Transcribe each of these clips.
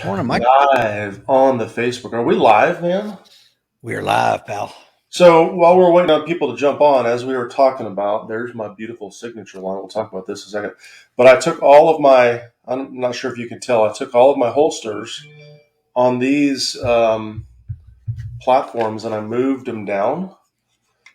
Morning, Mike. Live on the Facebook. Are we live, man? We're live, pal. So while we're waiting on people to jump on, as we were talking about, there's my beautiful signature line. We'll talk about this in a second. But I took all of I'm not sure if you can tell, I took all of my holsters on these platforms and I moved them down.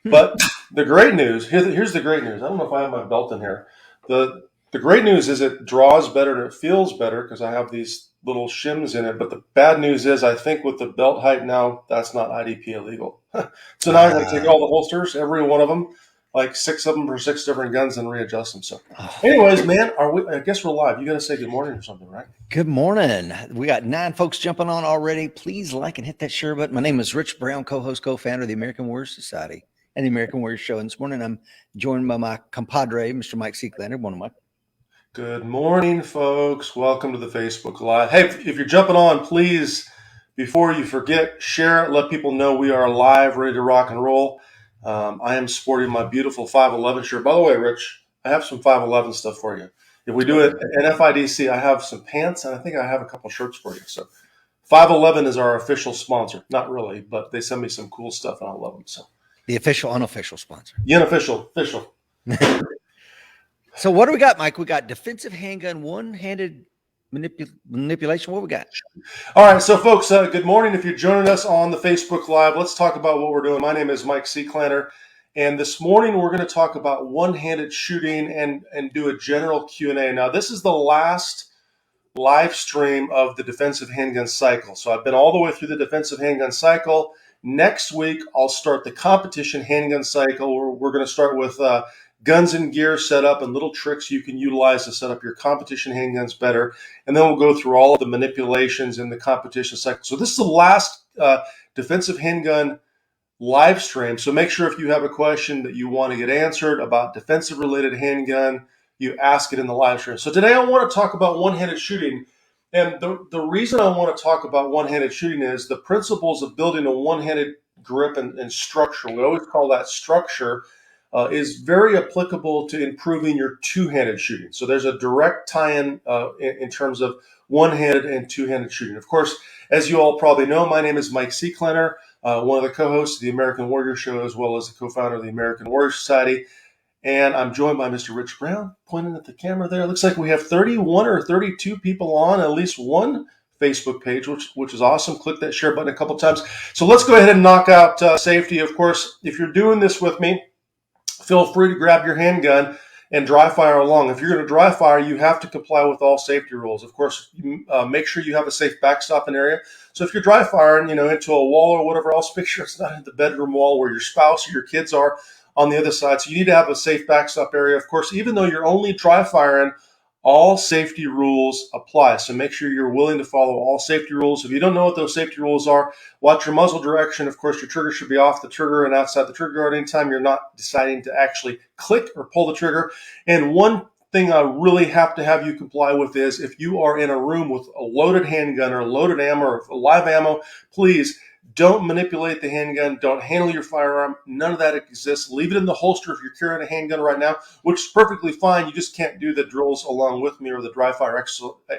But the great news, here's the great news. I don't know if I have my belt in here. The great news is it draws better and it feels better because I have these little shims in it. But the bad news is I think with the belt height now, that's not IDP illegal. So now I got to take all the holsters, every one of them, like 6 of them for 6 different guns, and readjust them. So, anyways, man, I guess we're live. You got to say good morning or something, right? Good morning. We got 9 folks jumping on already. Please like and hit that share button. My name is Rich Brown, co-host, co-founder of the American Warrior Society and the American Warrior Show. And this morning I'm joined by my compadre, Mr. Mike Seeklander. Morning, Mike. Good morning, folks. Welcome to the Facebook Live. Hey, if you're jumping on, please, before you forget, share it. Let people know we are live, ready to rock and roll. I am sporting my beautiful 511 shirt. By the way, Rich, I have some 511 stuff for you. If we do it at FIDC, I have some pants, and I think I have a couple shirts for you. So 511 is our official sponsor. Not really, but they send me some cool stuff, and I love them. So the official, unofficial sponsor. The unofficial, official. So what do we got, Mike? We got defensive handgun, one-handed manipulation. What we got? All right, so folks, good morning. If you're joining us on the Facebook Live, let's talk about what we're doing. My name is Mike Seeklander, and this morning we're going to talk about one-handed shooting and do a general Q&A. Now, this is the last live stream of the defensive handgun cycle. So I've been all the way through the defensive handgun cycle. Next week, I'll start the competition handgun cycle. We're going to start with guns and gear setup and little tricks you can utilize to set up your competition handguns better. And then we'll go through all of the manipulations in the competition cycle. So this is the last defensive handgun live stream. So make sure if you have a question that you want to get answered about defensive related handgun, you ask it in the live stream. So today I want to talk about one-handed shooting. And the reason I want to talk about one-handed shooting is the principles of building a one-handed grip and structure. We always call that structure. Is very applicable to improving your two-handed shooting. So there's a direct tie-in in terms of one-handed and two-handed shooting. Of course, as you all probably know, my name is Mike Seeklander, one of the co-hosts of the American Warrior Show, as well as the co-founder of the American Warrior Society. And I'm joined by Mr. Rich Brown, pointing at the camera there. It looks like we have 31 or 32 people on at least one Facebook page, which is awesome. Click that share button a couple times. So let's go ahead and knock out safety. Of course, if you're doing this with me, feel free to grab your handgun and dry fire along. If you're going to dry fire, you have to comply with all safety rules. Of course, make sure you have a safe backstopping area. So if you're dry firing, into a wall or whatever else, make sure it's not in the bedroom wall where your spouse or your kids are on the other side. So you need to have a safe backstop area. Of course, even though you're only dry firing, all safety rules apply. So make sure you're willing to follow all safety rules. If you don't know what those safety rules are, watch your muzzle direction. Of course, your trigger should be off the trigger and outside the trigger guard anytime you're not deciding to actually click or pull the trigger. And one thing I really have to have you comply with is if you are in a room with a loaded handgun or loaded ammo or live ammo, please don't manipulate the handgun. Don't handle your firearm. None of that exists. Leave it in the holster if you're carrying a handgun right now, which is perfectly fine. You just can't do the drills along with me or the dry fire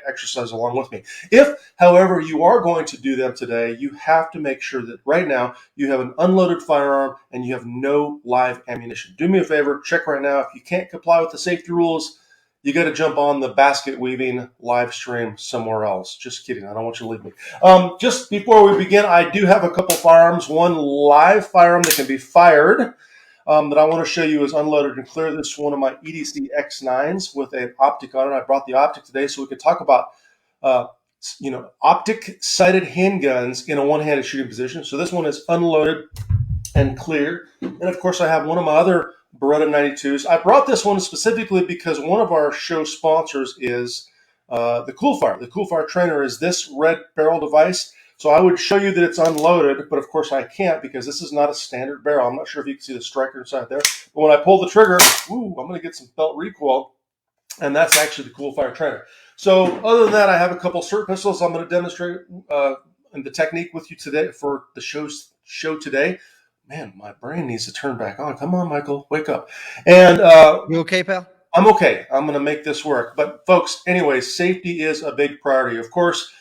exercise along with me. If, however, you are going to do them today, you have to make sure that right now you have an unloaded firearm and you have no live ammunition. Do me a favor, check right now. If you can't comply with the safety rules, you got to jump on the basket weaving live stream somewhere else. Just kidding. I don't want you to leave me. Just before we begin, I do have a couple firearms. One live firearm that can be fired that I want to show you is unloaded and clear. This is one of my EDC X9s with an optic on it. I brought the optic today so we could talk about optic-sighted handguns in a one-handed shooting position. So this one is unloaded and clear. And of course, I have one of my other Beretta 92s. I brought this one specifically because one of our show sponsors is the Coolfire. The Coolfire trainer is this red barrel device. So I would show you that it's unloaded, but of course I can't because this is not a standard barrel. I'm not sure if you can see the striker inside there. But when I pull the trigger, I'm going to get some felt recoil, and that's actually the Coolfire trainer. So other than that, I have a couple SIRT pistols I'm going to demonstrate the technique with you today for the show today. Man, my brain needs to turn back on. Come on, Michael, wake up. And you okay, pal? I'm okay. I'm going to make this work. But folks, anyways, safety is a big priority. Of course,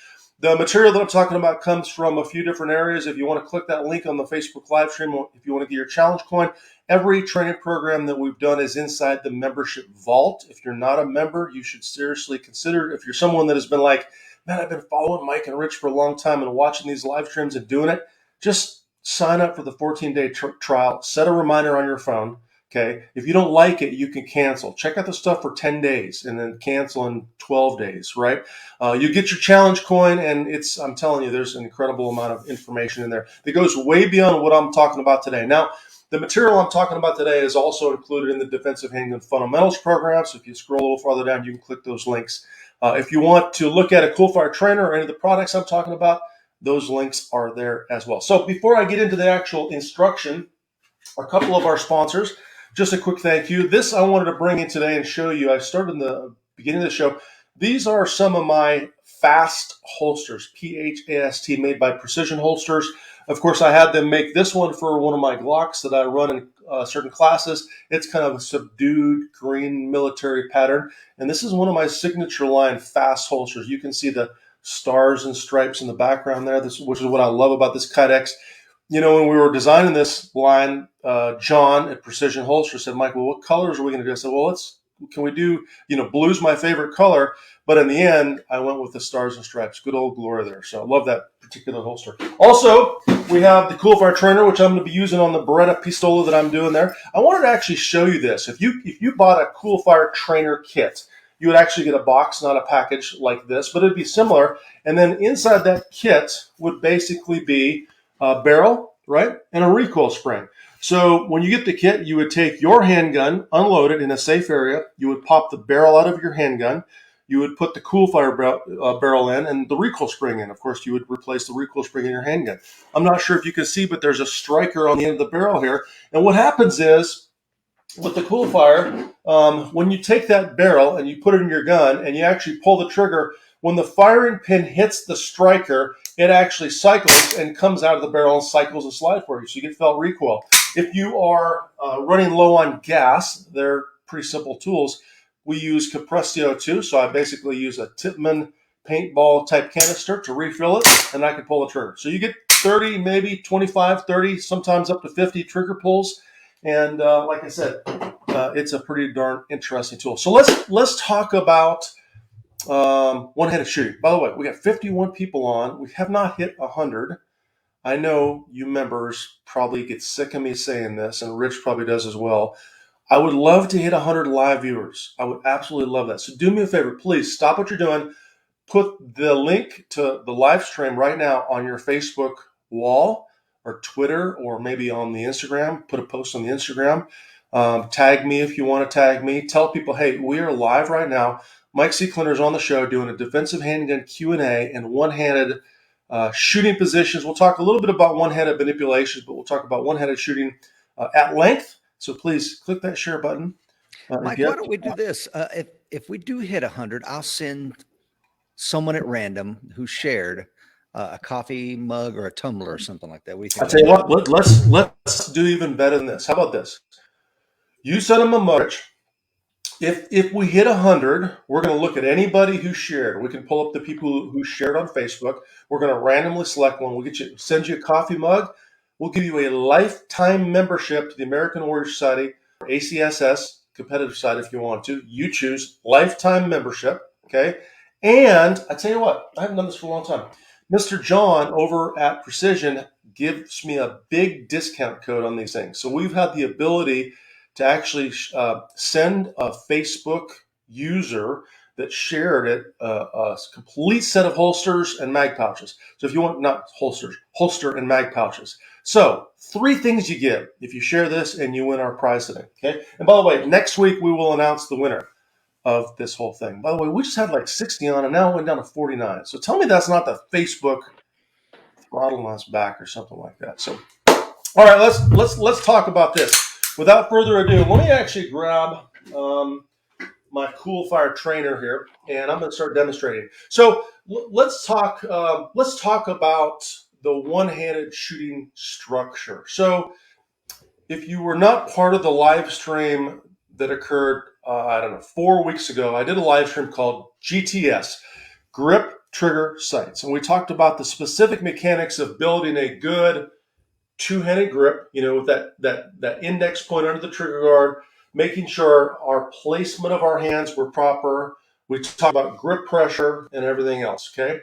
The material that I'm talking about comes from a few different areas. If you want to click that link on the Facebook live stream, if you want to get your challenge coin, every training program that we've done is inside the membership vault. If you're not a member, you should seriously consider. If you're someone that has been like, man, I've been following Mike and Rich for a long time and watching these live streams and doing it, just sign up for the 14-day trial. Set a reminder on your phone. Okay. If you don't like it, you can cancel. Check out the stuff for 10 days and then cancel in 12 days, right? You get your challenge coin, and I'm telling you, there's an incredible amount of information in there that goes way beyond what I'm talking about today. Now, the material I'm talking about today is also included in the Defensive Handgun Fundamentals program. So if you scroll a little farther down, you can click those links. If you want to look at a Coolfire trainer or any of the products I'm talking about, those links are there as well. So before I get into the actual instruction, a couple of our sponsors. Just a quick thank you. This I wanted to bring in today and show you. I started in the beginning of the show. These are some of my fast holsters, PHAST, made by Precision Holsters. Of course, I had them make this one for one of my Glocks that I run in certain classes. It's kind of a subdued green military pattern. And this is one of my signature line fast holsters. You can see the stars and stripes in the background there, which is what I love about this Kydex. You know, when we were designing this line, John at Precision Holster said, Mike, well, what colors are we going to do? I said, well, can we do, blue's my favorite color. But in the end, I went with the stars and stripes. Good old glory there. So I love that particular holster. Also, we have the Coolfire trainer, which I'm going to be using on the Beretta Pistola that I'm doing there. I wanted to actually show you this. If you bought a Coolfire trainer kit, you would actually get a box, not a package like this, but it'd be similar. And then inside that kit would basically be a barrel, right, and a recoil spring. So when you get the kit, you would take your handgun, unload it in a safe area. You would pop the barrel out of your handgun. You would put the Coolfire barrel in and the recoil spring in. Of course, you would replace the recoil spring in your handgun. I'm not sure if you can see, but there's a striker on the end of the barrel here. And what happens is, with the Coolfire, when you take that barrel and you put it in your gun and you actually pull the trigger, when the firing pin hits the striker, it actually cycles and comes out of the barrel and cycles a slide for you. So you get felt recoil. If you are running low on gas, they're pretty simple tools. We use compressed CO2. So I basically use a Tipman paintball type canister to refill it, and I can pull the trigger. So you get 30, maybe 25, 30, sometimes up to 50 trigger pulls. And like I said, it's a pretty darn interesting tool. So let's talk about one-handed shooting. By the way, we got 51 people on. We have not hit 100. I know you members probably get sick of me saying this, and Rich probably does as well. I would love to hit 100 live viewers. I would absolutely love that. So do me a favor, please stop what you're doing. Put the link to the live stream right now on your Facebook wall or Twitter, or maybe on the Instagram. Put a post on the Instagram. Tag me if you want to tag me. Tell people, hey, we are live right now. Mike Seeklander is on the show doing a defensive handgun Q&A and one-handed shooting positions. We'll talk a little bit about one-handed manipulations, but we'll talk about one-handed shooting at length. So please click that share button. Mike, why don't we do this? If we do hit 100, I'll send someone at random who shared a coffee mug or a tumbler or something like that. What do you think? I'll tell you what, let's do even better than this. How about this? You send them a mug. If we hit 100, we're going to look at anybody who shared. We can pull up the people who shared on Facebook. We're going to randomly select one. We'll send you a coffee mug. We'll give you a lifetime membership to the American Warrior Society, or ACSS, competitive side if you want to. You choose lifetime membership, okay? And I tell you what, I haven't done this for a long time. Mr. John over at Precision gives me a big discount code on these things. So we've had the ability to actually send a Facebook user that shared it a complete set of holsters and mag pouches. So if you want, not holsters, holster and mag pouches. So 3 things you get if you share this and you win our prize today, okay? And by the way, next week we will announce the winner of this whole thing. By the way, we just had like 60 on and now it went down to 49. So tell me that's not the Facebook throttling us back or something like that. So, all right, let's talk about this. Without further ado, let me actually grab my Coolfire trainer here, and I'm going to start demonstrating. So let's talk about the one-handed shooting structure. So if you were not part of the live stream that occurred, 4 weeks ago, I did a live stream called GTS, Grip, trigger sights. And we talked about the specific mechanics of building a good two-handed grip, with that index point under the trigger guard, making sure our placement of our hands were proper. We talk about grip pressure and everything else, okay?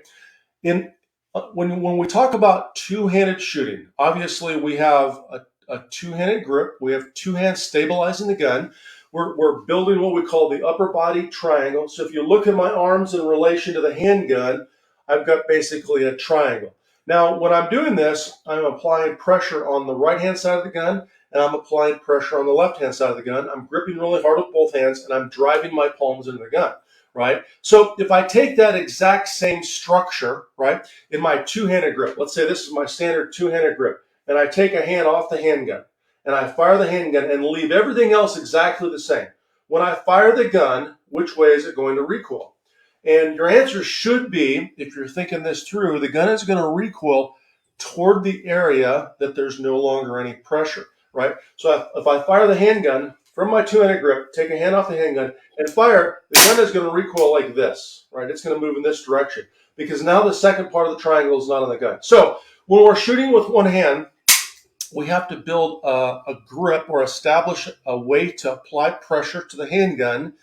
When we talk about two-handed shooting, obviously we have a two-handed grip. We have two hands stabilizing the gun. We're building what we call the upper body triangle. So if you look at my arms in relation to the handgun, I've got basically a triangle. Now, when I'm doing this, I'm applying pressure on the right-hand side of the gun, and I'm applying pressure on the left-hand side of the gun. I'm gripping really hard with both hands, and I'm driving my palms into the gun, right? So if I take that exact same structure, right, in my two-handed grip, let's say this is my standard two-handed grip, and I take a hand off the handgun, and I fire the handgun and leave everything else exactly the same. When I fire the gun, which way is it going to recoil? And your answer should be, if you're thinking this through, the gun is going to recoil toward the area that there's no longer any pressure, right? So if I fire the handgun from my two-handed grip, take a hand off the handgun, and fire, the gun is going to recoil like this, right? It's going to move in this direction because now the second part of the triangle is not on the gun. So when we're shooting with one hand, we have to build a grip or establish a way to apply pressure to the handgun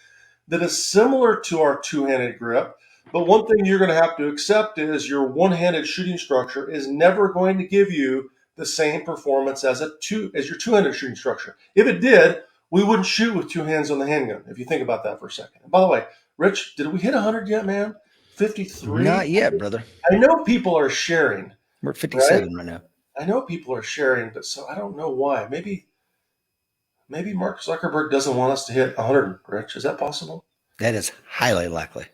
that is similar to our two-handed grip. But one thing you're going to have to accept is your one-handed shooting structure is never going to give you the same performance as your two-handed shooting structure. If it did, we wouldn't shoot with two hands on the handgun, if you think about that for a second. And by the way, Rich, did we hit 100 yet, man? 53? Not yet, brother. I know people are sharing. We're at 57 right now. I know people are sharing, but so I don't know why. Maybe Mark Zuckerberg doesn't want us to hit 100, Rich. Is that possible? That is highly likely.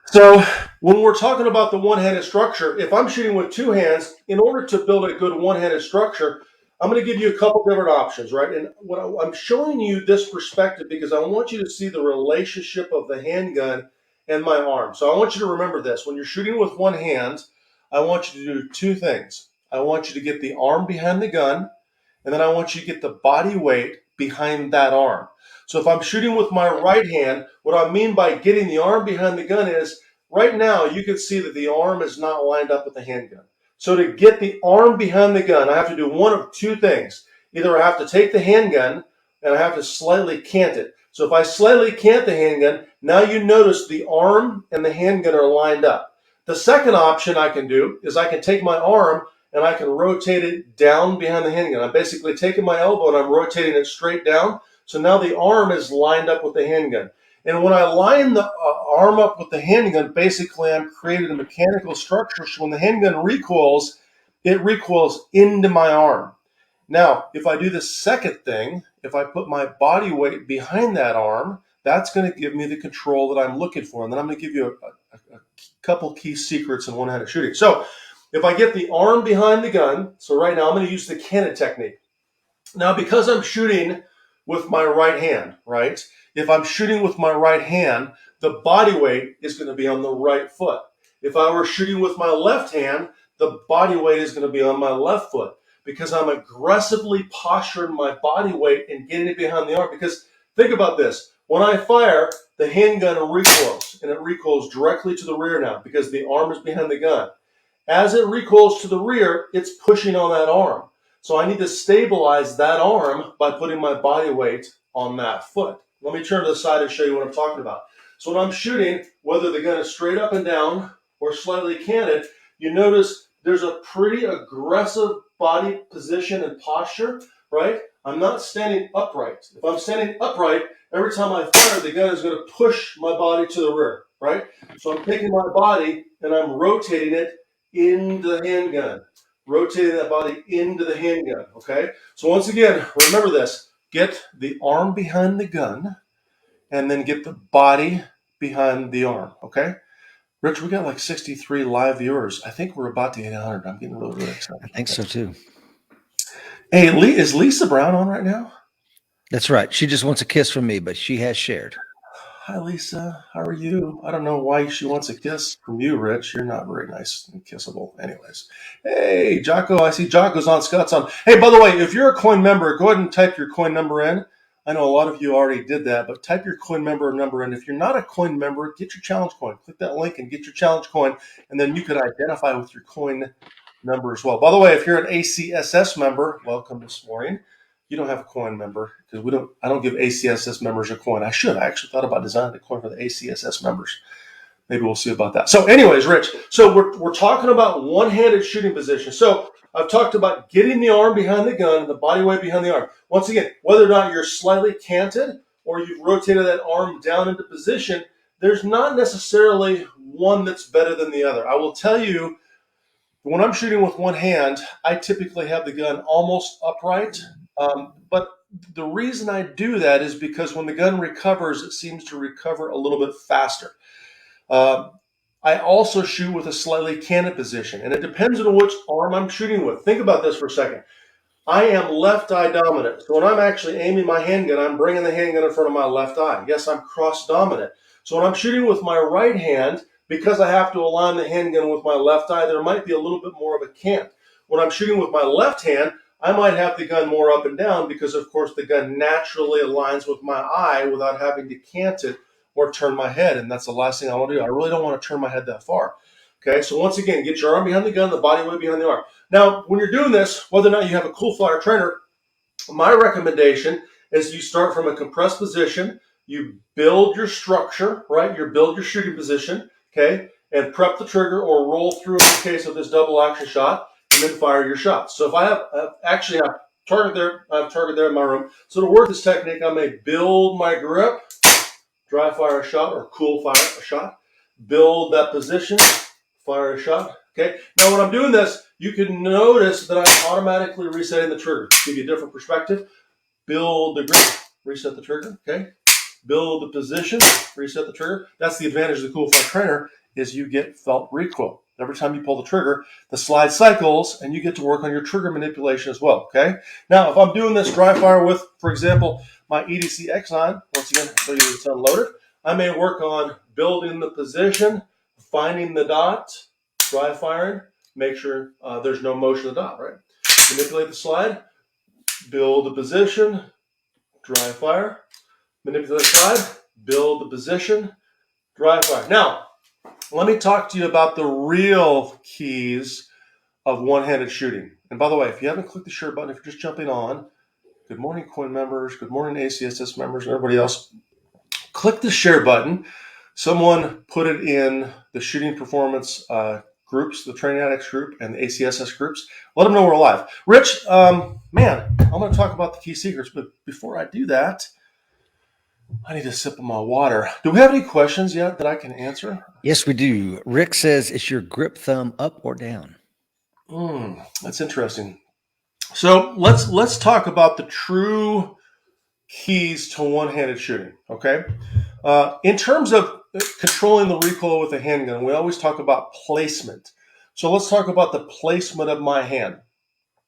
So when we're talking about the one-handed structure, if I'm shooting with two hands, in order to build a good one-handed structure, I'm going to give you a couple different options, right? And I'm showing you this perspective because I want you to see the relationship of the handgun and my arm. So I want you to remember this. When you're shooting with one hand, I want you to do two things. I want you to get the arm behind the gun, and then I want you to get the body weight behind that arm. So if I'm shooting with my right hand, what I mean by getting the arm behind the gun is, right now you can see that the arm is not lined up with the handgun. So to get the arm behind the gun, I have to do one of two things. Either I have to take the handgun and I have to slightly cant it. So if I slightly cant the handgun, now you notice the arm and the handgun are lined up. The second option I can do is I can take my arm and I can rotate it down behind the handgun. I'm basically taking my elbow and I'm rotating it straight down. So now the arm is lined up with the handgun. And when I line the arm up with the handgun, basically I'm creating a mechanical structure. So when the handgun recoils, it recoils into my arm. Now, if I do the second thing, if I put my body weight behind that arm, that's going to give me the control that I'm looking for. And then I'm going to give you a couple key secrets in one-handed shooting. So if I get the arm behind the gun, so right now I'm going to use the cannon technique. Now, because I'm shooting with my right hand, right? If I'm shooting with my right hand, the body weight is going to be on the right foot. If I were shooting with my left hand, the body weight is going to be on my left foot because I'm aggressively posturing my body weight and getting it behind the arm. Because think about this. When I fire, the handgun recoils, and it recoils directly to the rear now because the arm is behind the gun. As it recoils to the rear, it's pushing on that arm. So I need to stabilize that arm by putting my body weight on that foot. Let me turn to the side and show you what I'm talking about. So when I'm shooting, whether the gun is straight up and down or slightly canted, you notice there's a pretty aggressive body position and posture, right? I'm not standing upright. If I'm standing upright, every time I fire, the gun is going to push my body to the rear, right? So I'm taking my body and I'm rotating it into the handgun. Rotating that body into the handgun, okay? So once again, remember this. Get the arm behind the gun and then get the body behind the arm, okay? Rich, we got like 63 live viewers. I think we're about to hit 100. I'm getting really, really excited. I think so too. Hey, is Lisa Brown on right now? That's right. She just wants a kiss from me, but she has shared. Hi, Lisa. How are you? I don't know why she wants a kiss from you, Rich. You're not very nice and kissable. Anyways. Hey, Jocko. I see Jocko's on. Scott's on. Hey, by the way, if you're a coin member, go ahead and type your coin number in. I know a lot of you already did that, but type your coin member number in. If you're not a coin member, get your challenge coin. Click that link and get your challenge coin, and then you could identify with your coin number as well. By the way, if you're an ACSS member, welcome this morning. You don't have a coin member because I don't give ACSS members a coin. I should. I actually thought about designing a coin for the ACSS members. Maybe we'll see about that. So anyways, Rich, so we're talking about one-handed shooting position. So I've talked about getting the arm behind the gun and the body weight behind the arm. Once again, whether or not you're slightly canted or you've rotated that arm down into position, there's not necessarily one that's better than the other. I will tell you, when I'm shooting with one hand, I typically have the gun almost upright. But the reason I do that is because when the gun recovers, it seems to recover a little bit faster. I also shoot with a slightly canted position, and it depends on which arm I'm shooting with. Think about this for a second. I am left eye dominant. So when I'm actually aiming my handgun, I'm bringing the handgun in front of my left eye. Yes, I'm cross dominant. So when I'm shooting with my right hand, because I have to align the handgun with my left eye, there might be a little bit more of a cant. When I'm shooting with my left hand, I might have the gun more up and down because, of course, the gun naturally aligns with my eye without having to cant it or turn my head, and that's the last thing I want to do. I really don't want to turn my head that far. Okay, so once again, get your arm behind the gun, the body weight behind the arm. Now, when you're doing this, whether or not you have a Coolfire trainer, my recommendation is you start from a compressed position, you build your structure, right? You build your shooting position, okay, and prep the trigger or roll through in the case of this double action shot, and then fire your shots. So if I have target there in my room. So to work this technique, I may build my grip, dry fire a shot or cool fire a shot, build that position, fire a shot. Okay. Now when I'm doing this, you can notice that I'm automatically resetting the trigger. Give you a different perspective. Build the grip, reset the trigger. Okay. Build the position, reset the trigger. That's the advantage of the Coolfire trainer is you get felt recoil. Every time you pull the trigger, the slide cycles and you get to work on your trigger manipulation as well. Okay. Now if I'm doing this dry fire with, for example, my EDC X9, once again, I'll show you it's unloaded. I may work on building the position, finding the dot, dry firing, make sure there's no motion of the dot, right? Manipulate the slide, build the position, dry fire, manipulate the slide, build the position, dry fire. Now, let me talk to you about the real keys of one-handed shooting. And by the way, if you haven't clicked the share button, if you're just jumping on, good morning, coin members. Good morning, ACSS members and everybody else. Click the share button. Someone put it in the shooting performance groups, the Training Addicts group and the ACSS groups. Let them know we're live. Rich, man, I'm going to talk about the key secrets. But before I do that, I need a sip of my water. Do we have any questions yet that I can answer? Yes, we do. Rick says, is your grip thumb up or down? That's interesting. So let's talk about the true keys to one-handed shooting, okay? In terms of controlling the recoil with a handgun, we always talk about placement. So let's talk about the placement of my hand.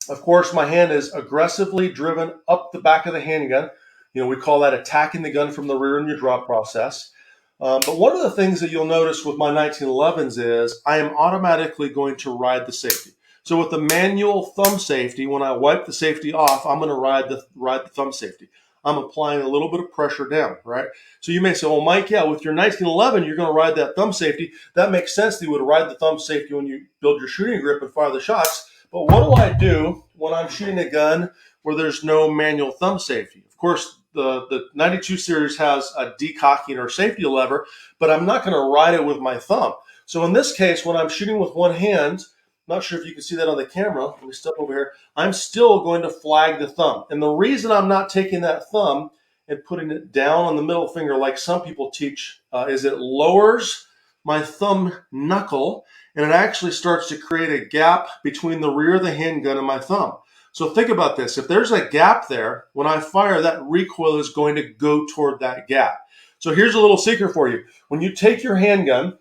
Of course, my hand is aggressively driven up the back of the handgun. You know, we call that attacking the gun from the rear in your drop process. But one of the things that you'll notice with my 1911s is I am automatically going to ride the safety. So with the manual thumb safety, when I wipe the safety off, I'm going to ride the thumb safety. I'm applying a little bit of pressure down, right? So you may say, well, Mike, yeah, with your 1911, you're going to ride that thumb safety. That makes sense that you would ride the thumb safety when you build your shooting grip and fire the shots. But what do I do when I'm shooting a gun where there's no manual thumb safety? Of course, the 92 series has a decocking or safety lever, but I'm not going to ride it with my thumb. So in this case, when I'm shooting with one hand, not sure if you can see that on the camera. Let me step over here. I'm still going to flag the thumb. And the reason I'm not taking that thumb and putting it down on the middle finger like some people teach is it lowers my thumb knuckle and it actually starts to create a gap between the rear of the handgun and my thumb. So think about this. If there's a gap there, when I fire, that recoil is going to go toward that gap. So here's a little secret for you. When you take your handgun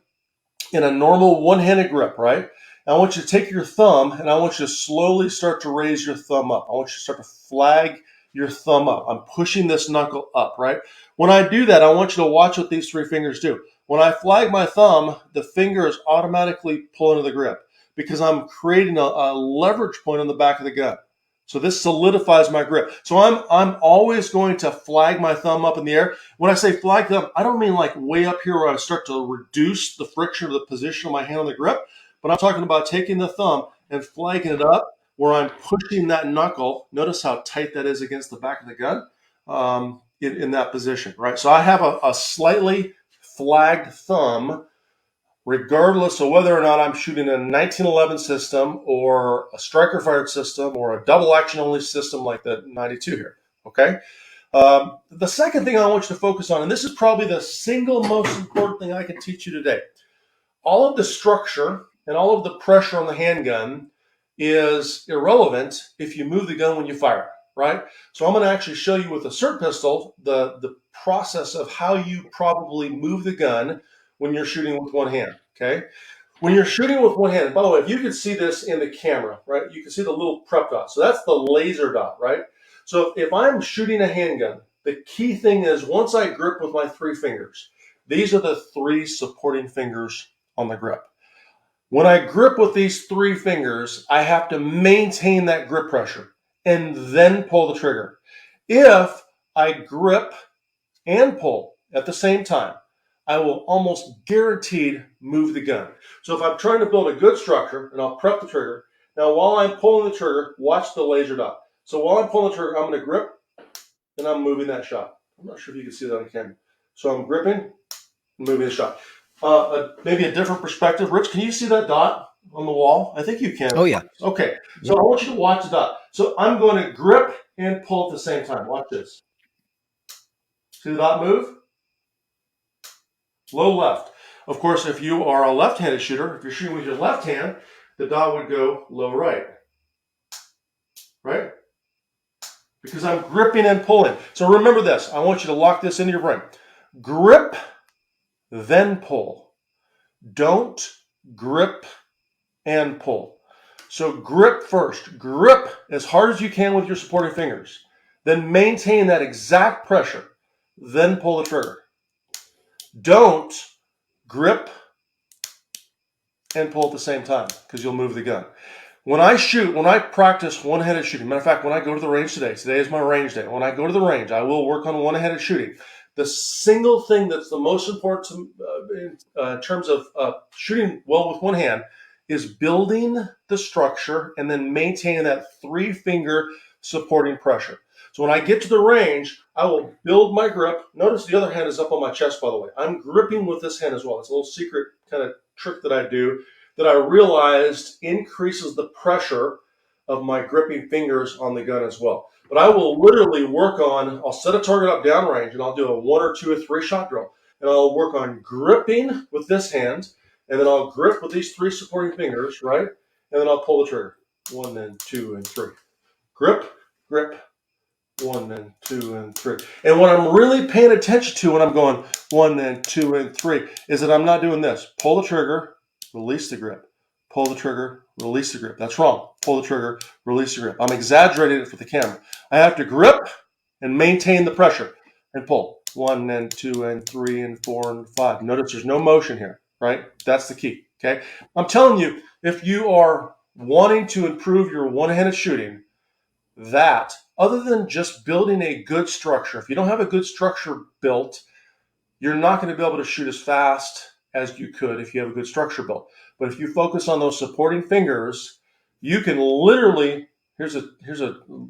in a normal one-handed grip, right? I want you to take your thumb and I want you to slowly start to raise your thumb up. I want you to start to flag your thumb up. I'm pushing this knuckle up, right? When I do that, I want you to watch what these three fingers do. When I flag my thumb, the finger is automatically pulling to the grip because I'm creating a leverage point on the back of the gun. So this solidifies my grip. So I'm always going to flag my thumb up in the air. When I say flag thumb, I don't mean like way up here where I start to reduce the friction of the position of my hand on the grip, but I'm talking about taking the thumb and flagging it up where I'm pushing that knuckle. Notice how tight that is against the back of the gun in that position, right? So I have a slightly flagged thumb regardless of whether or not I'm shooting a 1911 system or a striker fired system or a double action only system like the 92 here, okay? The second thing I want you to focus on, and this is probably the single most important thing I can teach you today, all of the structure and all of the pressure on the handgun is irrelevant if you move the gun when you fire it, right? So I'm going to actually show you with a SIRT pistol the process of how you probably move the gun when you're shooting with one hand, okay? When you're shooting with one hand, by the way, if you could see this in the camera, right, you can see the little prep dot. So that's the laser dot, right? So if I'm shooting a handgun, the key thing is once I grip with my 3 fingers, these are the 3 supporting fingers on the grip. When I grip with these 3 fingers, I have to maintain that grip pressure and then pull the trigger. If I grip and pull at the same time, I will almost guaranteed move the gun. So if I'm trying to build a good structure, and I'll prep the trigger, now while I'm pulling the trigger, watch the laser dot. So while I'm pulling the trigger, I'm going to grip, and I'm moving that shot. I'm not sure if you can see that on camera. So I'm gripping, moving the shot. Maybe a different perspective. Rich, can you see that dot on the wall? I think you can. Oh, yeah. Okay, so I want you to watch the dot. So I'm going to grip and pull at the same time. Watch this. See the dot move? Low left. Of course, if you are a left-handed shooter, if you're shooting with your left hand, the dot would go low right. Right? Because I'm gripping and pulling. So remember this. I want you to lock this into your brain. Grip, then pull. Don't grip and pull. So grip first. Grip as hard as you can with your supporting fingers. Then maintain that exact pressure. Then pull the trigger. Don't grip and pull at the same time because you'll move the gun. When I practice one-handed shooting, matter of fact, when I go to the range today is my range day. When I go to the range, I will work on one-handed shooting. The single thing that's the most important in terms of shooting well with one hand is building the structure and then maintaining that 3-finger supporting pressure. So when I get to the range, I will build my grip. Notice the other hand is up on my chest, by the way. I'm gripping with this hand as well. It's a little secret kind of trick that I do that I realized increases the pressure of my gripping fingers on the gun as well. But I will literally work on, I'll set a target up downrange and I'll do a 1 or 2 or 3 shot drill. And I'll work on gripping with this hand, and then I'll grip with these 3 supporting fingers, right? And then I'll pull the trigger. 1 and 2 and 3. Grip, grip, 1 and 2 and 3. And what I'm really paying attention to when I'm going 1 and 2 and 3 is that I'm not doing this. Pull the trigger, release the grip. Pull the trigger, release the grip. That's wrong. Pull the trigger, release the grip. I'm exaggerating it for the camera. I have to grip and maintain the pressure and pull. 1 and 2 and 3 and 4 and 5. Notice there's no motion here, right? That's the key, okay? I'm telling you, if you are wanting to improve your one-handed shooting, that, other than just building a good structure, if you don't have a good structure built, you're not going to be able to shoot as fast as you could if you have a good structure built. But if you focus on those supporting fingers, you can literally, here's a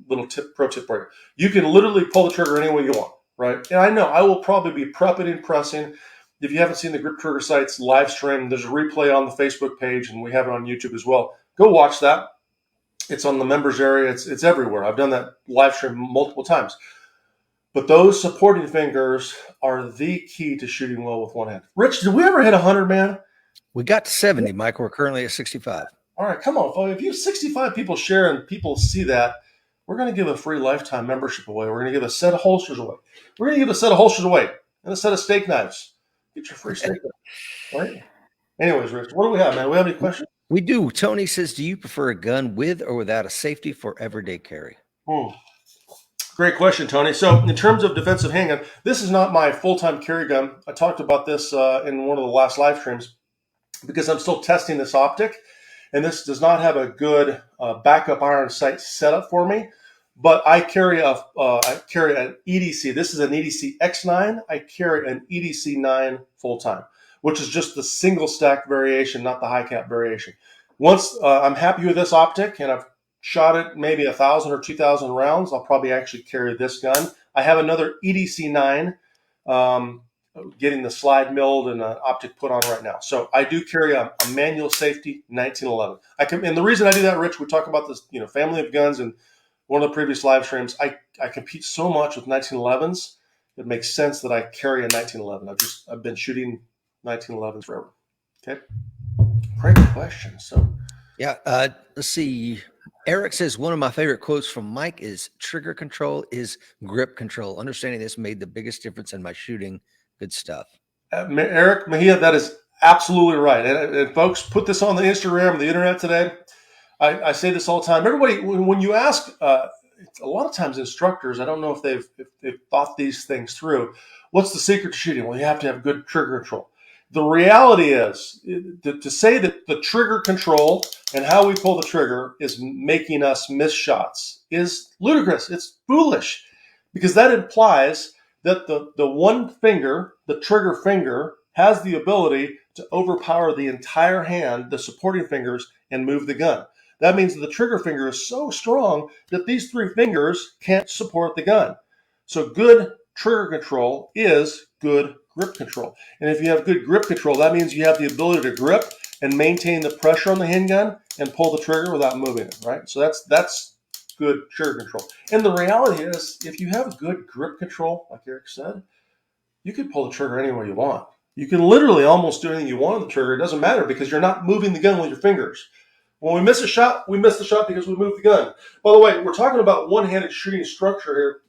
little pro tip for you. You can literally pull the trigger any way you want, right? And I know I will probably be prepping and pressing. If you haven't seen the Grip Trigger Sights live stream, there's a replay on the Facebook page, and we have it on YouTube as well. Go watch that. It's on the members area. It's everywhere. I've done that live stream multiple times. But those supporting fingers are the key to shooting well with one hand. Rich, did we ever hit 100, man? We got to 70, Mike. We're currently at 65. All right, come on, folks. If you 65 people share and people see that, we're going to give a free lifetime membership away. We're going to give a set of holsters away. We're going to give a set of holsters away and a set of steak knives. Get your free steak knife. All right? Anyways, Rich, what do we have, man? Do we have any questions? We do. Tony says, do you prefer a gun with or without a safety for everyday carry? Great question, Tony. So in terms of defensive handgun, this is not my full-time carry gun. I talked about this in one of the last live streams because I'm still testing this optic. and this does not have a good backup iron sight setup for me. But I carry an EDC. This is an EDC X9. I carry an EDC 9 full time, which is just the single stack variation, not the high cap variation. Once I'm happy with this optic and I've shot it maybe 1,000 or 2,000 rounds, I'll probably actually carry this gun. I have another EDC 9 getting the slide milled and an optic put on right now. So I do carry a manual safety 1911. And the reason I do that, Rich, we talk about this, family of guns, and one of the previous live streams, I compete so much with 1911s. It makes sense that I carry a 1911. I've been shooting 1911s forever. Okay, great question. So yeah, let's see. Eric says one of my favorite quotes from Mike is trigger control is grip control. Understanding this made the biggest difference in my shooting. Good stuff. Eric Mejia, that is absolutely right. And folks, put this on the Instagram, the internet today. I say this all the time. Everybody, when you ask, a lot of times instructors, I don't know if they've thought these things through. What's the secret to shooting? Well, you have to have good trigger control. The reality is to say that the trigger control and how we pull the trigger is making us miss shots is ludicrous. It's foolish, because that implies that the one finger, the trigger finger, has the ability to overpower the entire hand, the supporting fingers, and move the gun. That means that the trigger finger is so strong that these three fingers can't support the gun. So good trigger control is good grip control. And if you have good grip control, that means you have the ability to grip and maintain the pressure on the handgun and pull the trigger without moving it, right? So that's good trigger control. And the reality is, if you have good grip control, like Eric said, you can pull the trigger anywhere you want. You can literally almost do anything you want on the trigger. It doesn't matter, because you're not moving the gun with your fingers. When we miss a shot, we miss the shot because we moved the gun. By the way, we're talking about one-handed shooting structure here.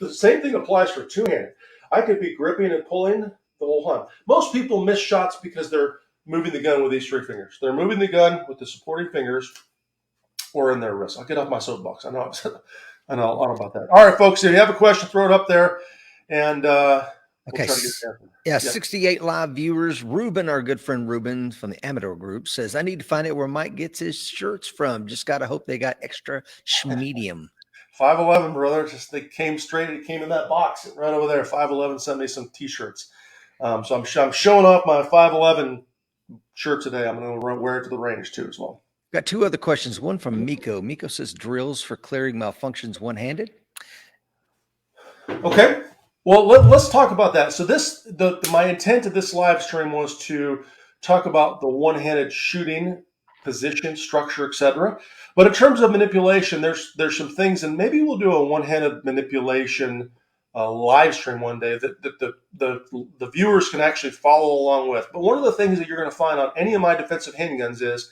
The same thing applies for two-handed. I could be gripping and pulling the whole time. Most people miss shots because they're moving the gun with these three fingers. They're moving the gun with the supporting fingers or in their wrist. I'll get off my soapbox. I know about that. All right, folks, if you have a question, throw it up there, and okay. Yeah, 68 live viewers. Ruben, our good friend Ruben from the Amador Group, says, I need to find out where Mike gets his shirts from. Just got to hope they got extra medium. 511, brother. They came straight. It came in that box right over there. 511 sent me some T-shirts. So I'm showing off my 511 shirt today. I'm going to wear it to the range too as well. Got two other questions. One from Miko. Miko says, drills for clearing malfunctions one-handed. Okay. Well, let's talk about that. So my intent of this live stream was to talk about the one-handed shooting position, structure, etc. But in terms of manipulation, there's some things, and maybe we'll do a one-handed manipulation live stream one day that the viewers can actually follow along with. But one of the things that you're going to find on any of my defensive handguns is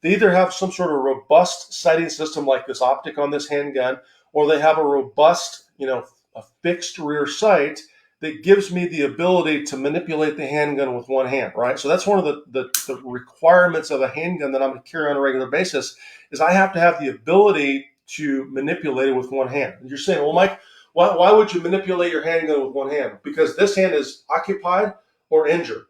they either have some sort of robust sighting system like this optic on this handgun, or they have a robust, a fixed rear sight that gives me the ability to manipulate the handgun with one hand, right? So that's one of the requirements of a handgun that I'm going to carry on a regular basis, is I have to have the ability to manipulate it with one hand. And you're saying, well, Mike, why would you manipulate your handgun with one hand? Because this hand is occupied or injured.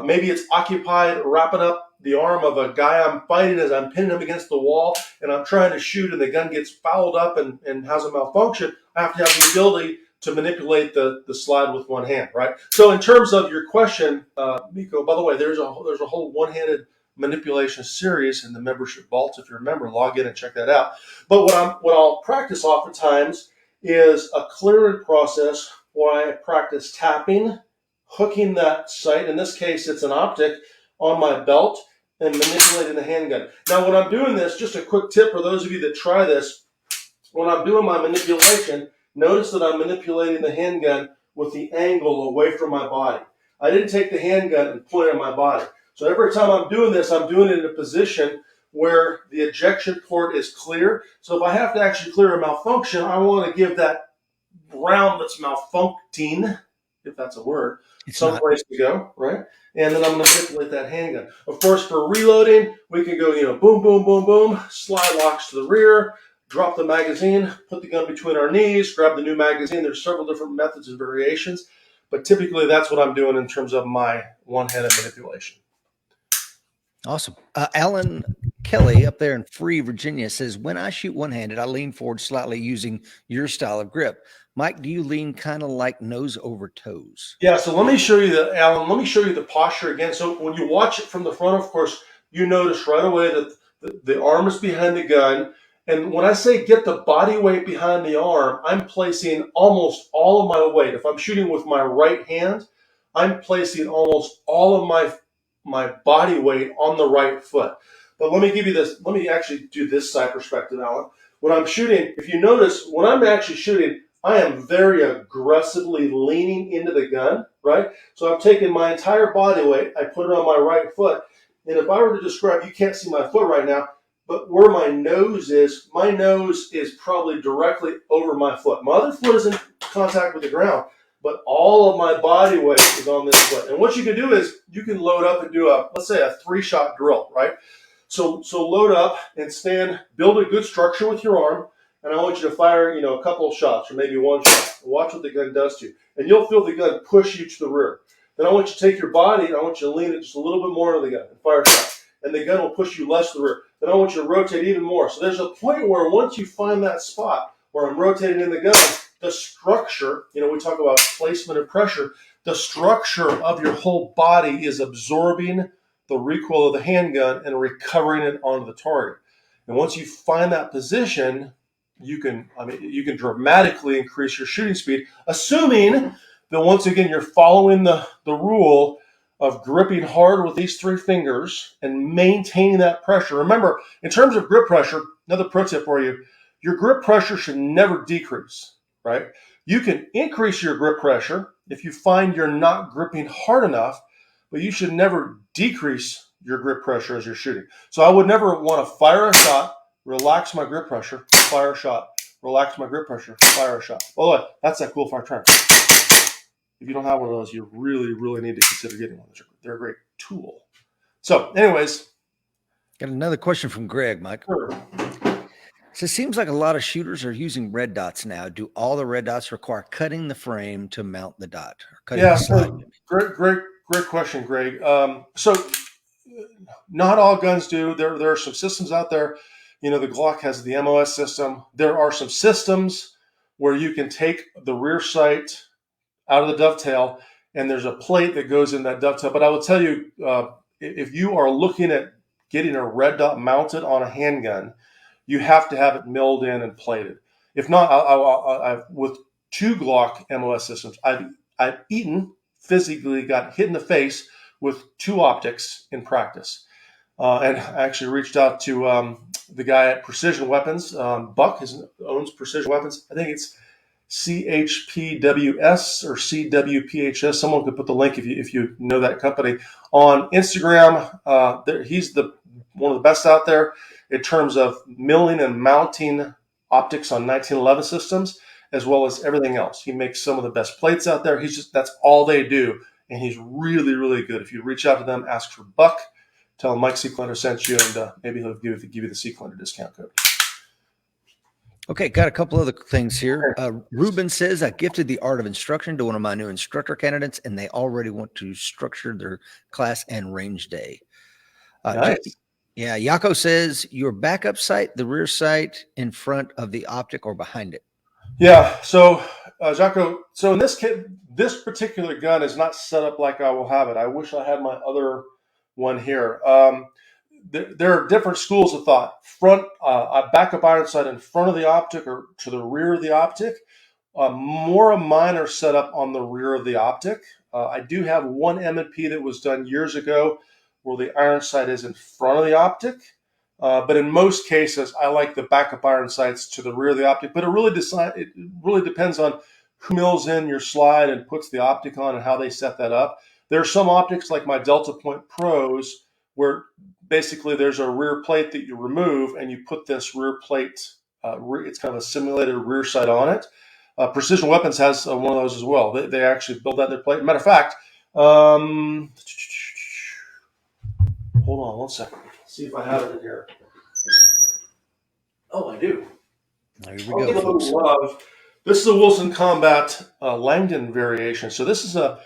Maybe it's occupied wrapping up the arm of a guy I'm fighting as I'm pinning him against the wall, and I'm trying to shoot, and the gun gets fouled up and has a malfunction. I have to have the ability to manipulate the slide with one hand, right? So in terms of your question, Miko, by the way, there's a whole one-handed manipulation series in the membership vaults. If you're a member, log in and check that out. But what I'll practice oftentimes is a clearing process where I practice tapping, hooking that sight. In this case, it's an optic on my belt, and manipulating the handgun. Now, when I'm doing this, just a quick tip for those of you that try this, when I'm doing my manipulation, notice that I'm manipulating the handgun with the angle away from my body. I didn't take the handgun and point it at my body. So every time I'm doing this, I'm doing it in a position where the ejection port is clear. So if I have to actually clear a malfunction, I want to give that round that's malfuncting, if that's a word, someplace to go, right? And then I'm going to manipulate that handgun. Of course, for reloading, we can go, boom, boom, boom, boom, slide locks to the rear, drop the magazine, put the gun between our knees, grab the new magazine. There's several different methods and variations, but typically that's what I'm doing in terms of my one-handed manipulation. Awesome. Alan Kelly up there in Free, Virginia says, when I shoot one-handed, I lean forward slightly using your style of grip. Mike, do you lean kind of like nose over toes? Yeah, so let me show you Alan, let me show you the posture again. So when you watch it from the front, of course, you notice right away that the arm is behind the gun. And when I say get the body weight behind the arm, I'm placing almost all of my weight. If I'm shooting with my right hand, I'm placing almost all of my body weight on the right foot. But let me give you this. Let me actually do this side perspective, Alan. When I'm shooting, if you notice, when I'm actually shooting, I am very aggressively leaning into the gun, right? So I'm taking my entire body weight, I put it on my right foot, and if I were to describe, you can't see my foot right now, but where my nose is probably directly over my foot. My other foot is in contact with the ground, but all of my body weight is on this foot. And what you can do is you can load up and do let's say a 3-shot drill, right? So load up and stand, build a good structure with your arm, and I want you to fire, a couple of shots or maybe one shot. Watch what the gun does to you. And you'll feel the gun push you to the rear. Then I want you to take your body and I want you to lean it just a little bit more into the gun and fire a shot. And the gun will push you less to the rear. Then I want you to rotate even more. So there's a point where once you find that spot where I'm rotating in the gun, the structure, we talk about placement and pressure, the structure of your whole body is absorbing the recoil of the handgun and recovering it onto the target. And once you find that position, you can dramatically increase your shooting speed, assuming that once again you're following the rule of gripping hard with these 3 fingers and maintaining that pressure. Remember, in terms of grip pressure, another pro tip for you, your grip pressure should never decrease, right? You can increase your grip pressure if you find you're not gripping hard enough, but you should never decrease your grip pressure as you're shooting. So I would never want to fire a shot, relax my grip pressure, fire a shot, relax my grip pressure, fire a shot. By the way, that's that Coolfire trigger. If you don't have one of those, you really, really need to consider getting one. They're a great tool. So anyways. Got another question from Greg, Mike. Sure. So it seems like a lot of shooters are using red dots now. Do all the red dots require cutting the frame to mount the dot? Or cutting the slide? Great question, Greg. So not all guns do. There are some systems out there. The Glock has the MOS system. There are some systems where you can take the rear sight out of the dovetail, and there's a plate that goes in that dovetail. But I will tell you, if you are looking at getting a red dot mounted on a handgun, you have to have it milled in and plated. If not, I've with 2 Glock MOS systems, I've physically got hit in the face with 2 optics in practice. And I actually reached out to the guy at Precision Weapons. Buck owns Precision Weapons. I think it's CHPWS or CWPHS. Someone could put the link if you know that company on Instagram. He's one of the best out there in terms of milling and mounting optics on 1911 systems, as well as everything else. He makes some of the best plates out there. That's all they do, and he's really, really good. If you reach out to them, ask for Buck, tell him Mike Seeklander sent you, and maybe he'll give you the Seeklander discount code. Okay, got a couple other things here. Ruben says, I gifted the art of instruction to one of my new instructor candidates, and they already want to structure their class and range day. Nice. Yeah, Yako says, your backup sight, the rear sight in front of the optic or behind it? Yeah, so Jaco, so in this case, this particular gun is not set up like I will have it. I wish I had my other one here. There are different schools of thought. A backup iron sight in front of the optic or to the rear of the optic. More of mine are set up on the rear of the optic. I do have one M&P that was done years ago where the iron sight is in front of the optic. But in most cases, I like the backup iron sights to the rear of the optic. But it really depends on who mills in your slide and puts the optic on and how they set that up. There are some optics like my Delta Point Pros where basically there's a rear plate that you remove and you put this rear plate, it's kind of a simulated rear sight on it. Precision Weapons has one of those as well. They actually build out their plate. Matter of fact, hold on one second. See if I have it in here. Oh, I do. There we go, folks. This is a Wilson Combat Langdon variation. So this is a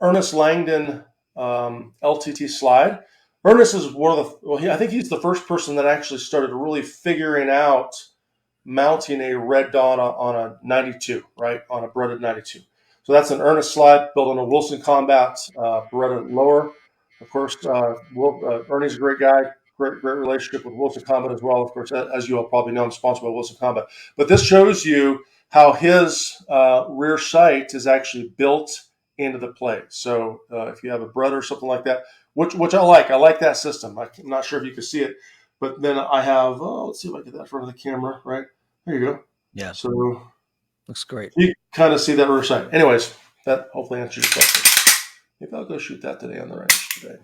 Ernest Langdon LTT slide. Ernest is one of the, I think he's the first person that actually started really figuring out mounting a red dot on a 92, right? On a Beretta 92. So that's an Ernest slide built on a Wilson Combat Beretta lower. Of course, Ernie's a great guy, great relationship with Wilson Combat as well. Of course, as you all probably know, I'm sponsored by Wilson Combat. But this shows you how his rear sight is actually built into the plate. So if you have a Beretta or something like that, which I like that system. I'm not sure if you can see it, but then I have, let's see if I get that in front of the camera, right? There you go. Yeah. So looks great. you kind of see that rear sight. Anyways, that hopefully answers your question. Maybe I'll go shoot that today on the range today.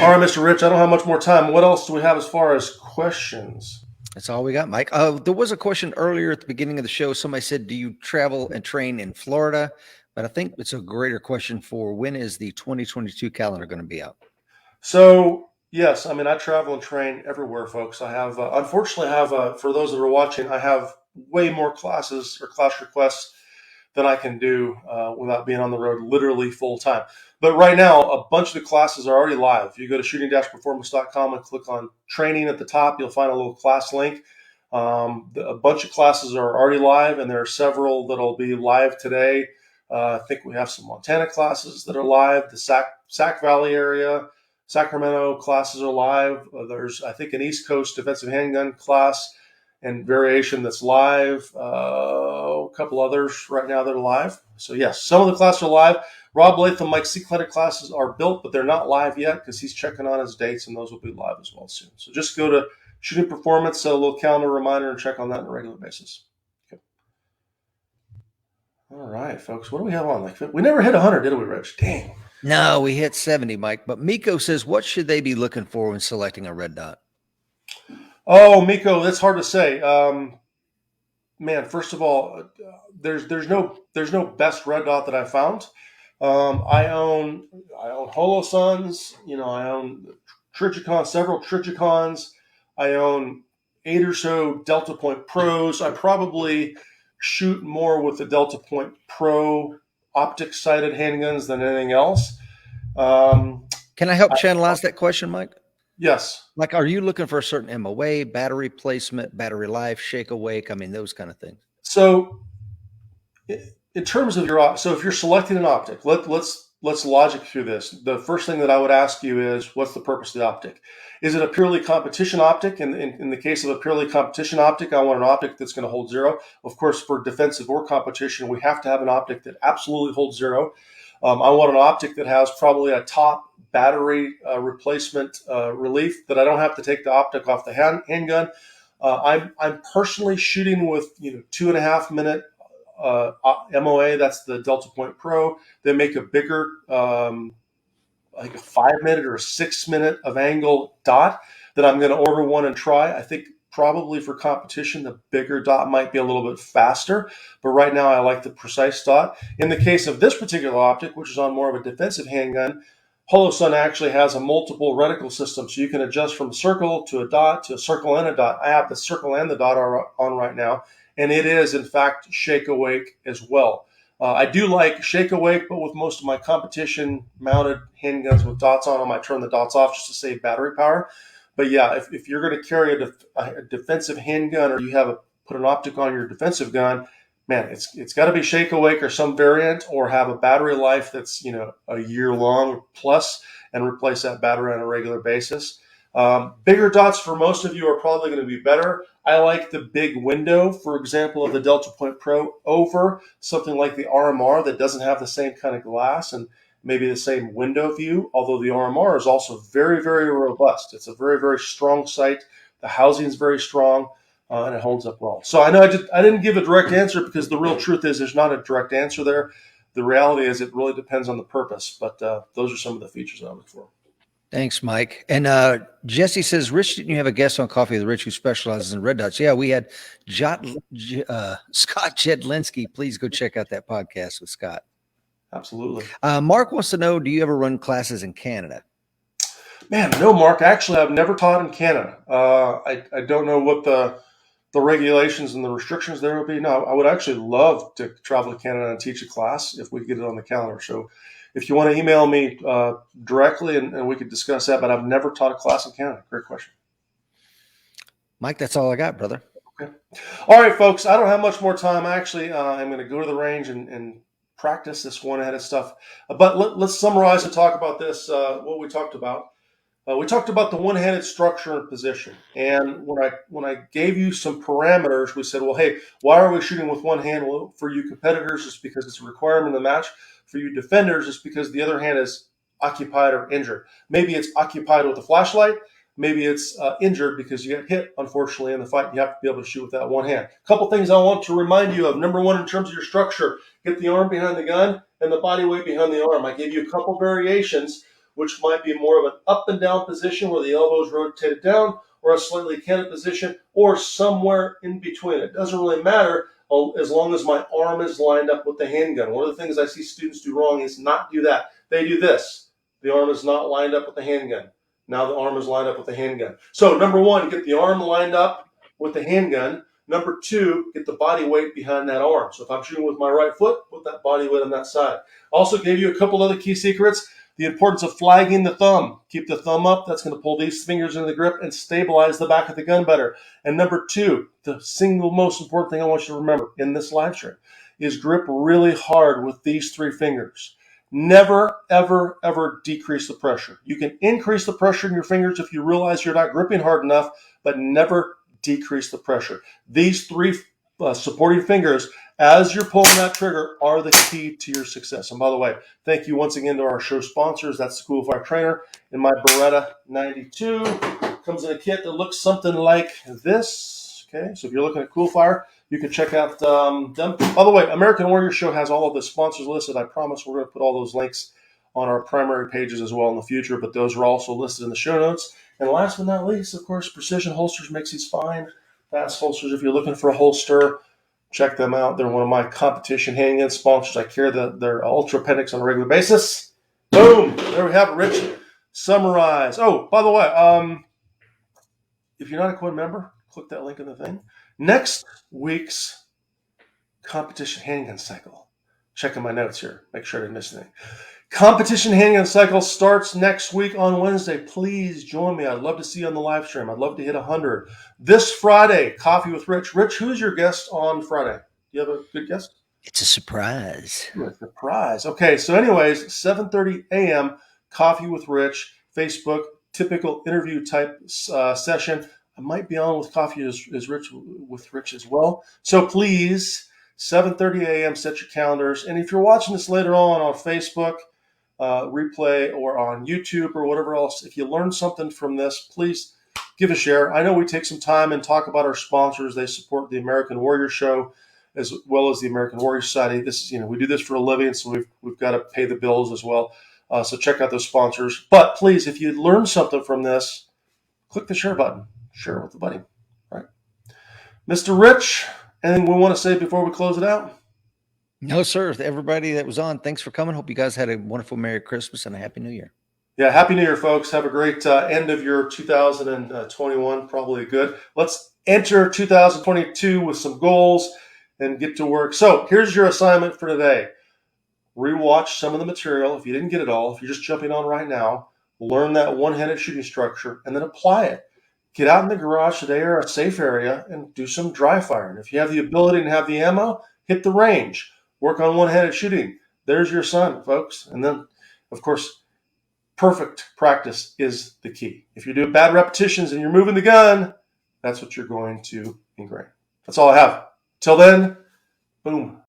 All right, Mr. Rich, I don't have much more time. What else do we have as far as questions? That's all we got, Mike. There was a question earlier at the beginning of the show. Somebody said, do you travel and train in Florida? But I think it's a greater question for when is the 2022 calendar going to be out? So, yes, I mean, I travel and train everywhere, folks. I have, unfortunately, for those that are watching, I have way more classes or class requests than I can do without being on the road literally full time. But right now, a bunch of the classes are already live. If you go to shooting-performance.com and click on training at the top, you'll find a little class link. A bunch of classes are already live, and there are several that'll be live today. I think we have some Montana classes that are live. The Sac Valley area, Sacramento classes are live. There's, I think, an East Coast defensive handgun class and variation that's live. A couple others right now that are live. So yes, some of the classes are live. Rob Latham, Mike Seeklander classes are built, but they're not live yet because he's checking on his dates, and those will be live as well soon. So just go to Shooting Performance, set a little calendar reminder, and check on that on a regular basis. Okay. All right, folks, what do we have on? We never hit 100, did we, Rich? Dang. No, we hit 70, Mike. But Miko says, what should they be looking for when selecting a red dot? Oh, Miko, that's hard to say. Man, first of all, there's no best red dot that I found. I own Holosuns. I own Trijicon, several Trijicons. I own 8 or so Delta Point Pros. I probably shoot more with the Delta Point Pro optic sighted handguns than anything else. Can I help channelize that question, Mike? Yes. Like, are you looking for a certain MOA, battery placement, battery life, shake awake? I mean, those kind of things. So in terms of if you're selecting an optic, let's logic through this. The first thing that I would ask you is, what's the purpose of the optic? Is it a purely competition optic? In the case of a purely competition optic, I want an optic that's going to hold zero. Of course, for defensive or competition, we have to have an optic that absolutely holds zero. I want an optic that has probably a top battery replacement relief, that I don't have to take the optic off the handgun. I'm personally shooting with 2.5 minute MOA. That's the Delta Point Pro. They make a bigger, like a 5 minute or a 6 minute of angle dot that I'm going to order one and try. I think probably for competition, the bigger dot might be a little bit faster, but right now I like the precise dot. In the case of this particular optic, which is on more of a defensive handgun, Holosun actually has a multiple reticle system, so you can adjust from a circle to a dot to a circle and a dot. I have the circle and the dot on right now, and it is, in fact, shake awake as well. I do like shake awake, but with most of my competition mounted handguns with dots on them, I turn the dots off just to save battery power. But yeah, if you're going to carry a defensive handgun, or you put an optic on your defensive gun, man, it's got to be shake awake or some variant, or have a battery life that's a year long plus, and replace that battery on a regular basis. Bigger dots for most of you are probably going to be better. I like the big window, for example, of the Delta Point Pro over something like the RMR that doesn't have the same kind of glass and maybe the same window view, although the RMR is also very, very robust. It's a very, very strong sight. The housing is very strong, and it holds up well. So I know I didn't give a direct answer, because the real truth is there's not a direct answer there. The reality is it really depends on the purpose, but those are some of the features that I look for. Thanks, Mike. And Jesse says, Rich, didn't you have a guest on Coffee with Rich who specializes in red dots? Yeah, we had Scott Jedlinski. Please go check out that podcast with Scott. Absolutely. Mark wants to know, do you ever run classes in Canada? Man, no, Mark. Actually, I've never taught in Canada. I don't know what the regulations and the restrictions there would be. No, I would actually love to travel to Canada and teach a class if we get it on the calendar. So if you want to email me directly and we could discuss that, but I've never taught a class in Canada. Great question. Mike, that's all I got, brother. Okay. All right, folks, I don't have much more time. Actually, I'm going to go to the range and practice this one-handed stuff. But let's summarize and talk about this, what we talked about. We talked about the one-handed structure and position. And when I gave you some parameters, we said, well, hey, why are we shooting with one hand? Well, for you competitors, it's because it's a requirement of the match. For you defenders, it's because the other hand is occupied or injured. Maybe it's occupied with a flashlight. Maybe it's injured because you got hit, unfortunately, in the fight. You have to be able to shoot with that one hand. A couple things I want to remind you of. Number one, in terms of your structure, get the arm behind the gun and the body weight behind the arm. I gave you a couple variations, which might be more of an up and down position where the elbows rotated down, or a slightly canted position, or somewhere in between. It doesn't really matter as long as my arm is lined up with the handgun. One of the things I see students do wrong is not do that. They do this. The arm is not lined up with the handgun. Now the arm is lined up with the handgun. So number one, get the arm lined up with the handgun. Number two, get the body weight behind that arm. So if I'm shooting with my right foot, put that body weight on that side. Also gave you a couple other key secrets. The importance of flagging the thumb. Keep the thumb up. That's going to pull these fingers into the grip and stabilize the back of the gun better. And number two, the single most important thing I want you to remember in this live stream is grip really hard with these three fingers. Never, ever, ever decrease the pressure. You can increase the pressure in your fingers if you realize you're not gripping hard enough, but never decrease the pressure. These three supporting fingers, as you're pulling that trigger, are the key to your success. And by the way, thank you once again to our show sponsors. That's the Coolfire trainer and my Beretta 92. Comes in a kit that looks something like this. Okay, so if you're looking at Coolfire, you can check out them. By the way, American Warrior Show has all of the sponsors listed. I promise we're going to put all those links on our primary pages as well in the future, but those are also listed in the show notes. And last but not least, of course, Precision Holsters makes these fine, fast holsters. If you're looking for a holster, check them out. They're one of my competition handgun sponsors. I carry their Ultra Appendix on a regular basis. Boom! There we have it, Rich. Summarize. Oh, by the way, if you're not a Quinn member, click that link in the thing. Next week's competition handgun cycle. Checking my notes here. Make sure I didn't miss anything. Competition handgun cycle starts next week on Wednesday. Please join me. I'd love to see you on the live stream. I'd love to hit 100. This Friday, Coffee with Rich. Rich, who's your guest on Friday? Do you have a good guest? It's a surprise. Ooh, a surprise. Okay, so anyways, 7:30 a.m., Coffee with Rich, Facebook, typical interview type session. I might be on with Coffee with Rich as well. So please, 7:30 a.m., set your calendars. And if you're watching this later on Facebook, replay, or on YouTube or whatever else, if you learned something from this, please give a share. I know we take some time and talk about our sponsors. They support the American Warrior Show as well as the American Warrior Society. This is, we do this for a living, so we've got to pay the bills as well. So check out those sponsors. But please, if you learned something from this, click the share button. Share it with a buddy. All right. Mr. Rich, anything we want to say before we close it out? No, sir. Everybody that was on, thanks for coming. Hope you guys had a wonderful Merry Christmas and a Happy New Year. Yeah, Happy New Year, folks. Have a great end of your 2021. Probably good. Let's enter 2022 with some goals and get to work. So here's your assignment for today. Rewatch some of the material. If you didn't get it all, if you're just jumping on right now, learn that one-handed shooting structure and then apply it. Get out in the garage today or a safe area and do some dry firing. If you have the ability and have the ammo, hit the range. Work on one-handed shooting. There's your assignment, folks. And then, of course, perfect practice is the key. If you do bad repetitions and you're moving the gun, that's what you're going to ingrain. That's all I have. Till then, boom.